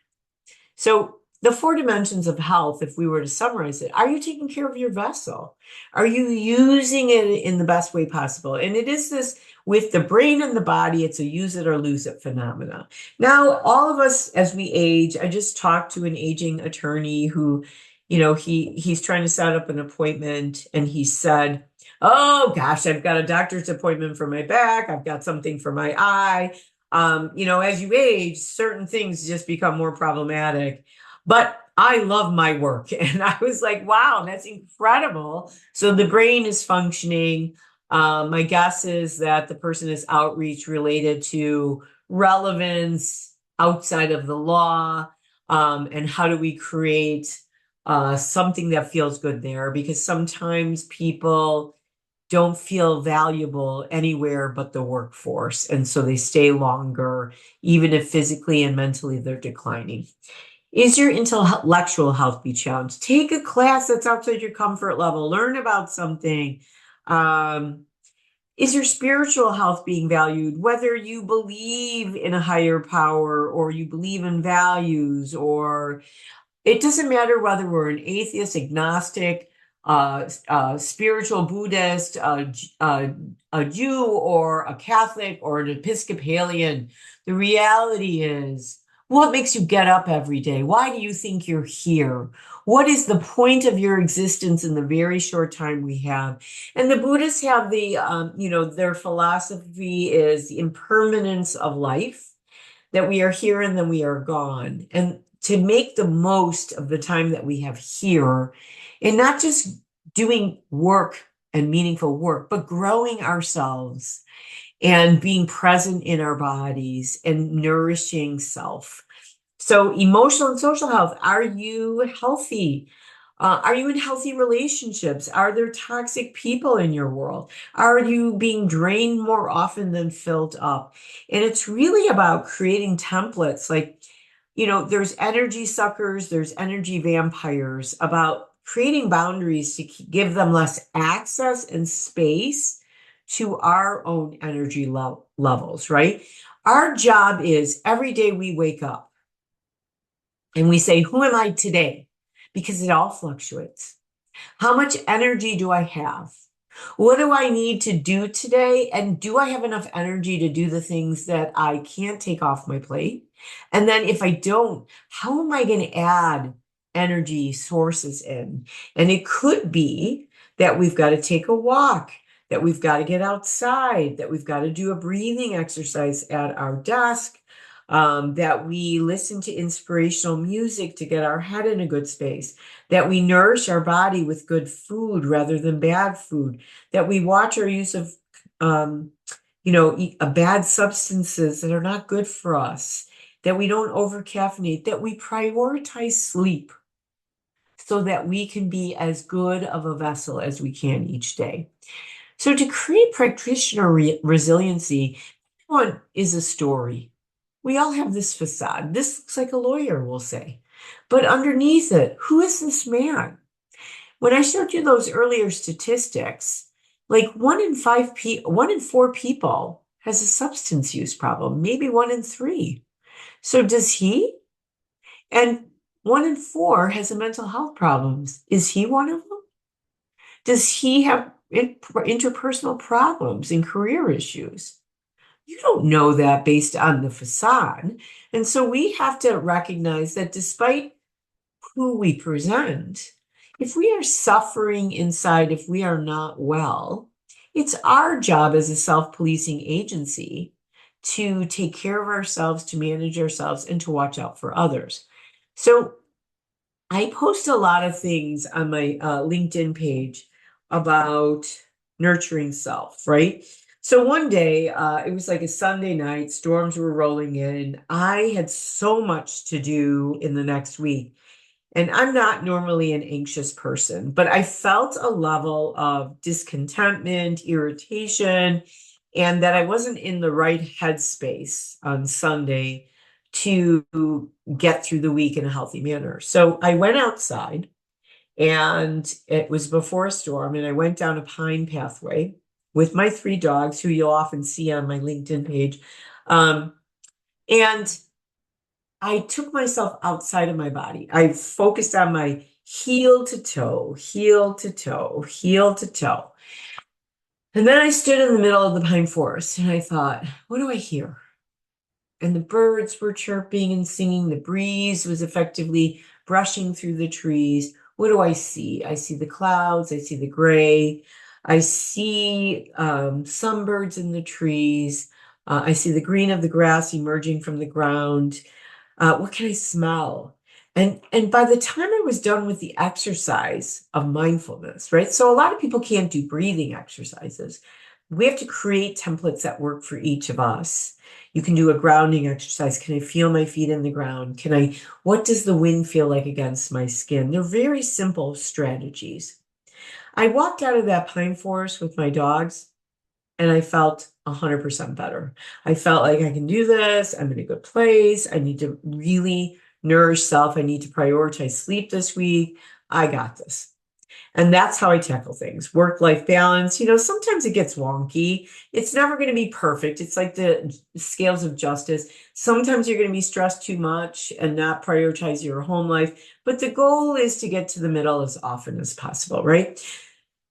So the four dimensions of health, if we were to summarize it, are you taking care of your vessel? Are you using it in the best way possible? And it is this with the brain and the body, it's a use it or lose it phenomena. Now, all of us as we age, I just talked to an aging attorney who, he's trying to set up an appointment and he said, oh gosh, I've got a doctor's appointment for my back. I've got something for my eye. As you age, certain things just become more problematic. But I love my work. And I was like, wow, that's incredible. So the brain is functioning. My guess is that the person is outreach related to relevance outside of the law. And how do we create something that feels good there? Because sometimes people don't feel valuable anywhere but the workforce. And so they stay longer, even if physically and mentally they're declining. Is your intellectual health be challenged? Take a class that's outside your comfort level. Learn about something. Is your spiritual health being valued? Whether you believe in a higher power or you believe in values, or it doesn't matter whether we're an atheist, agnostic, spiritual Buddhist, a Jew, or a Catholic, or an Episcopalian. The reality is, what makes you get up every day? Why do you think you're here? What is the point of your existence in the very short time we have? And the Buddhists have their philosophy is the impermanence of life, that we are here and then we are gone. And to make the most of the time that we have here and not just doing work and meaningful work, but growing ourselves and being present in our bodies and nourishing self. So emotional and social health, are you healthy? Are you in healthy relationships? Are there toxic people in your world? Are you being drained more often than filled up? And it's really about creating templates. Like, there's energy suckers, there's energy vampires, about creating boundaries to give them less access and space to our own energy levels, right? Our job is every day we wake up and we say, who am I today? Because it all fluctuates. How much energy do I have? What do I need to do today? And do I have enough energy to do the things that I can't take off my plate? And then if I don't, how am I going to add energy sources in? And it could be that we've got to take a walk, that we've got to get outside, that we've got to do a breathing exercise at our desk, that we listen to inspirational music to get our head in a good space, that we nourish our body with good food rather than bad food, that we watch our use of, bad substances that are not good for us, that we don't over caffeinate, that we prioritize sleep so that we can be as good of a vessel as we can each day. So to create practitioner resiliency, one is a story. We all have this facade. This looks like a lawyer, we'll say. But underneath it, who is this man? When I showed you those earlier statistics, like 1 in 4 people has a substance use problem, maybe 1 in 3. So does he? And 1 in 4 has a mental health problems. Is he one of them? Does he have interpersonal problems and career issues? You don't know that based on the facade. And so we have to recognize that despite who we present, if we are suffering inside, if we are not well, it's our job as a self-policing agency to take care of ourselves, to manage ourselves, and to watch out for others. So I post a lot of things on my LinkedIn page about nurturing self, right? So one day, it was like a Sunday night, storms were rolling in. I had so much to do in the next week. And I'm not normally an anxious person, but I felt a level of discontentment, irritation, and that I wasn't in the right headspace on Sunday to get through the week in a healthy manner. So I went outside, and it was before a storm, and I went down a pine pathway with my 3 dogs, who you'll often see on my LinkedIn page. And I took myself outside of my body. I focused on my heel to toe, heel to toe, heel to toe. And then I stood in the middle of the pine forest and I thought, what do I hear? And the birds were chirping and singing. The breeze was effectively brushing through the trees. What do I see? I see the clouds. I see the gray. I see some birds in the trees. I see the green of the grass emerging from the ground. What can I smell? And by the time I was done with the exercise of mindfulness, right? So a lot of people can't do breathing exercises. We have to create templates that work for each of us. You can do a grounding exercise. Can I feel my feet in the ground? What does the wind feel like against my skin? They're very simple strategies. I walked out of that pine forest with my dogs and I felt 100% better. I felt like I can do this. I'm in a good place. I need to really nourish self. I need to prioritize sleep this week. I got this. And that's how I tackle things. Work-life balance, sometimes it gets wonky. It's never going to be perfect. It's like the scales of justice. Sometimes you're going to be stressed too much and not prioritize your home life. But the goal is to get to the middle as often as possible, right?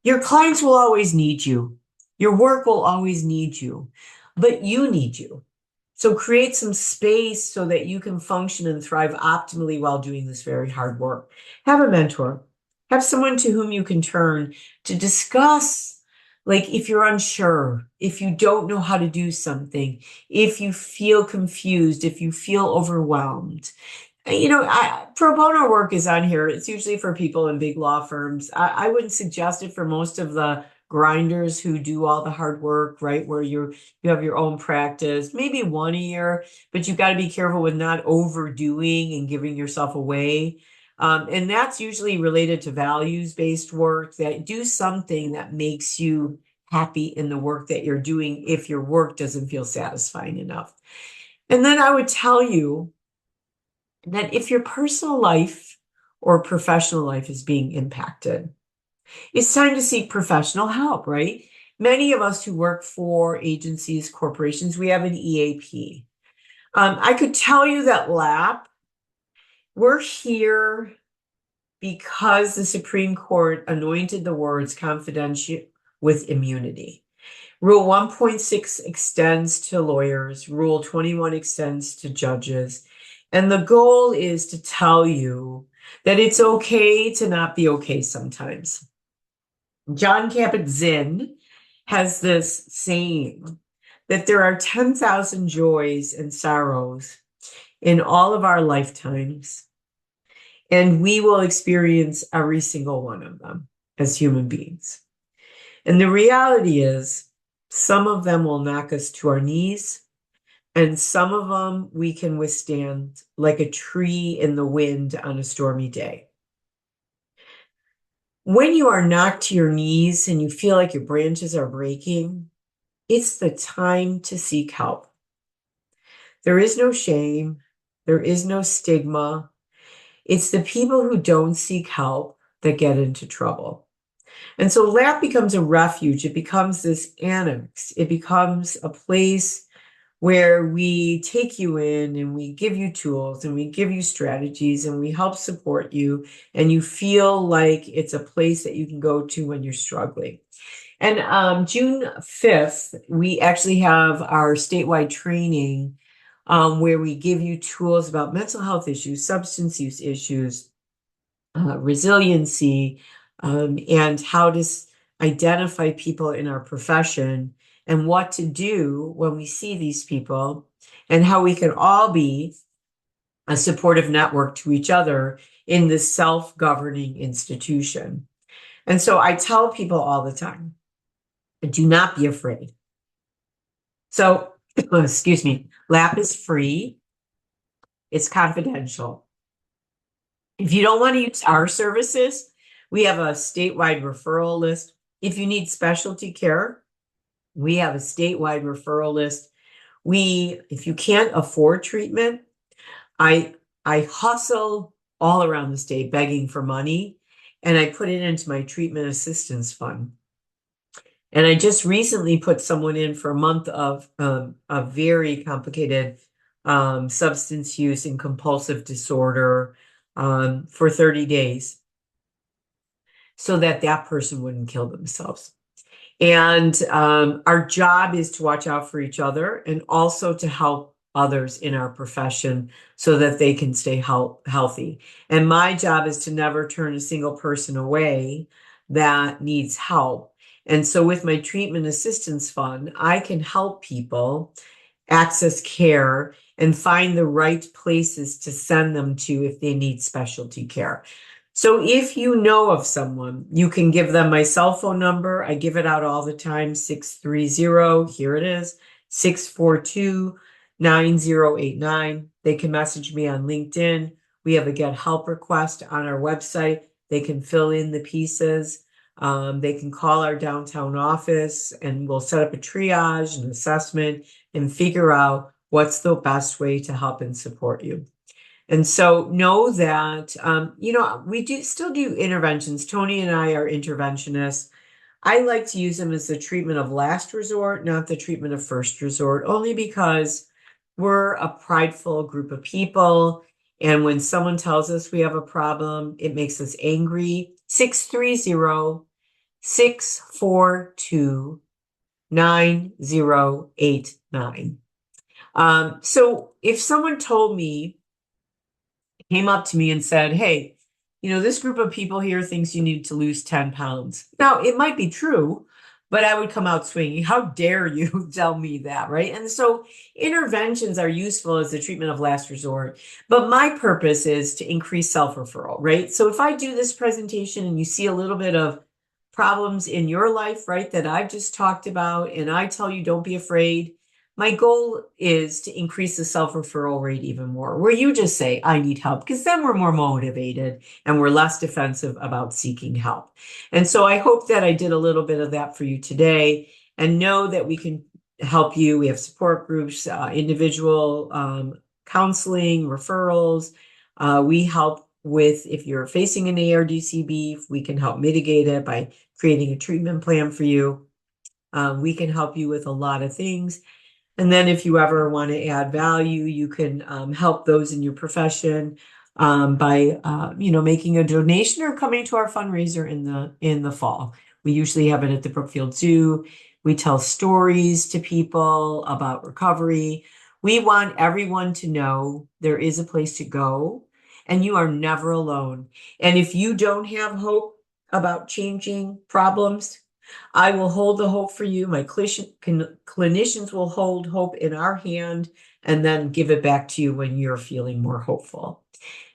Your clients will always need you. Your work will always need you, but you need you. So create some space so that you can function and thrive optimally while doing this very hard work. Have a mentor. Have someone to whom you can turn to discuss, like if you're unsure, if you don't know how to do something, if you feel confused, if you feel overwhelmed. Pro bono work is on here. It's usually for people in big law firms. I wouldn't suggest it for most of the grinders who do all the hard work, right? Where you have your own practice, maybe 1 a year, but you've got to be careful with not overdoing and giving yourself away. And that's usually related to values-based work, that do something that makes you happy in the work that you're doing if your work doesn't feel satisfying enough. And then I would tell you that if your personal life or professional life is being impacted, it's time to seek professional help, right? Many of us who work for agencies, corporations, we have an EAP. I could tell you that LAP, we're here because the Supreme Court anointed the words confidential with immunity. Rule 1.6 extends to lawyers. Rule 21 extends to judges. And the goal is to tell you that it's okay to not be okay sometimes. John Kabat-Zinn has this saying that there are 10,000 joys and sorrows in all of our lifetimes, and we will experience every single one of them as human beings. And the reality is, some of them will knock us to our knees, and some of them we can withstand like a tree in the wind on a stormy day. When you are knocked to your knees and you feel like your branches are breaking, it's the time to seek help. There is no shame, there is no stigma. It's the people who don't seek help that get into trouble. And so LAP becomes a refuge. It becomes this annex. It becomes a place where we take you in and we give you tools and we give you strategies and we help support you, and you feel like it's a place that you can go to when you're struggling. And June 5th, we actually have our statewide training where we give you tools about mental health issues, substance use issues, resiliency, and how to identify people in our profession and what to do when we see these people, and how we can all be a supportive network to each other in this self-governing institution. And so I tell people all the time, do not be afraid. So, excuse me, LAP is free. It's confidential. If you don't want to use our services, we have a statewide referral list. If you need specialty care, we have a statewide referral list. If you can't afford treatment, I hustle all around the state begging for money, and I put it into my treatment assistance fund. And I just recently put someone in for a month of a very complicated substance use and compulsive disorder for 30 days so that that person wouldn't kill themselves. And our job is to watch out for each other and also to help others in our profession so that they can stay healthy. And my job is to never turn a single person away that needs help. And so with my treatment assistance fund, I can help people access care and find the right places to send them to if they need specialty care. So if you know of someone, you can give them my cell phone number. I give it out all the time, 630, here it is, 642-9089. They can message me on LinkedIn. We have a get help request on our website. They can fill in the pieces. They can call our downtown office and we'll set up a triage and assessment and figure out what's the best way to help and support you. And so know that, we still do interventions. Tony and I are interventionists. I like to use them as the treatment of last resort, not the treatment of first resort, only because we're a prideful group of people. And when someone tells us we have a problem, it makes us angry. 630-642-9089. So if someone came up to me and said, hey, this group of people here thinks you need to lose 10 pounds. Now, it might be true, but I would come out swinging. How dare you tell me that, right? And so interventions are useful as the treatment of last resort, but my purpose is to increase self-referral, right? So if I do this presentation and you see a little bit of problems in your life, right, that I've just talked about, and I tell you don't be afraid, my goal is to increase the self-referral rate even more, where you just say, I need help, because then we're more motivated and we're less defensive about seeking help. And so I hope that I did a little bit of that for you today, and know that we can help you. We have support groups, individual counseling, referrals. We help with, if you're facing an ARDCB, we can help mitigate it by creating a treatment plan for you. We can help you with a lot of things. And then if you ever want to add value, you can help those in your profession by making a donation or coming to our fundraiser in the fall. We usually have it at the Brookfield Zoo. We tell stories to people about recovery. We want everyone to know there is a place to go and you are never alone. And if you don't have hope about changing problems, I will hold the hope for you. My clinicians will hold hope in our hand and then give it back to you when you're feeling more hopeful.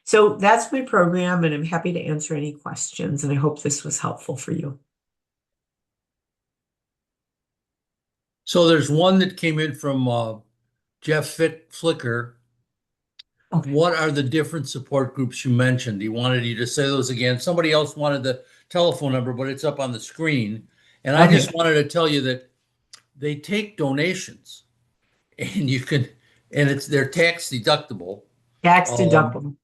So that's my program, and I'm happy to answer any questions. And I hope this was helpful for you. So there's one that came in from Jeff Flicker. Okay. What are the different support groups you mentioned? He wanted you to say those again. Somebody else wanted the telephone number, but it's up on the screen. And I just Okay. wanted to tell you that they take donations and you can, and they're tax deductible. Tax Um, deductible.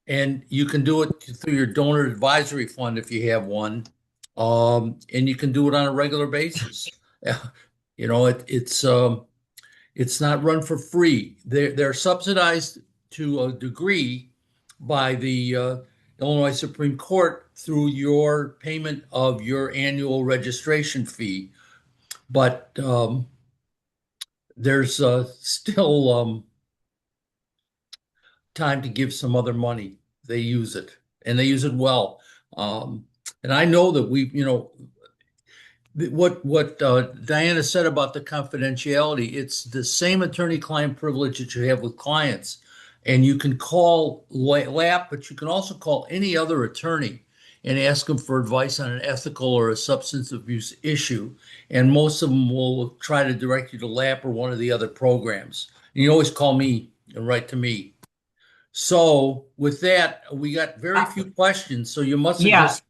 and you can do it through your donor advisory fund if you have one. And you can do it on a regular basis. You know, it's not run for free. They're subsidized to a degree by the Illinois Supreme Court through your payment of your annual registration fee. But there's still time to give some other money. They use it and they use it well. Um, and I know that what Diana said about the confidentiality, it's the same attorney-client privilege that you have with clients. And you can call LAP, but you can also call any other attorney and ask them for advice on an ethical or a substance abuse issue. And most of them will try to direct you to LAP or one of the other programs. And you always call me and write to me. So with that, we got very Uh, few questions. So you must have yeah, just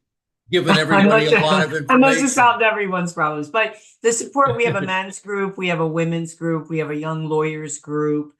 given I everybody must a lot have, of I must have information. solved everyone's problems. But the support, we have a men's group, we have a women's group, we have a young lawyers group.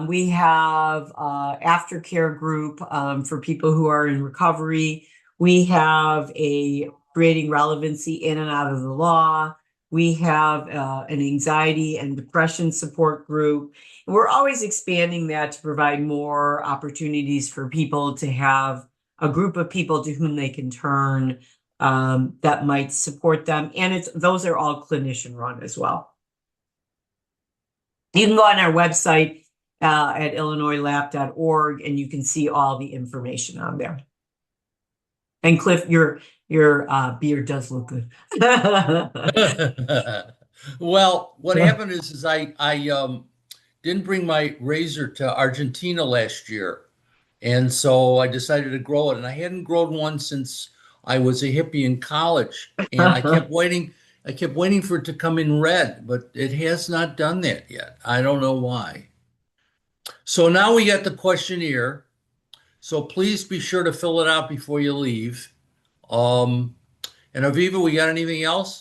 We have aftercare group for people who are in recovery. We have a creating relevancy in and out of the law. We have an anxiety and depression support group. And we're always expanding that to provide more opportunities for people to have a group of people to whom they can turn that might support them. And those are all clinician run as well. You can go on our website at illinoislap.org and you can see all the information on there. And Cliff, your beard does look good. Well, what happened is I didn't bring my razor to Argentina last year, and so I decided to grow it. And I hadn't grown one since I was a hippie in college, and I kept waiting for it to come in red, but it has not done that yet. I don't know why. So now we got the questionnaire. So please be sure to fill it out before you leave. And Aviva, we got anything else?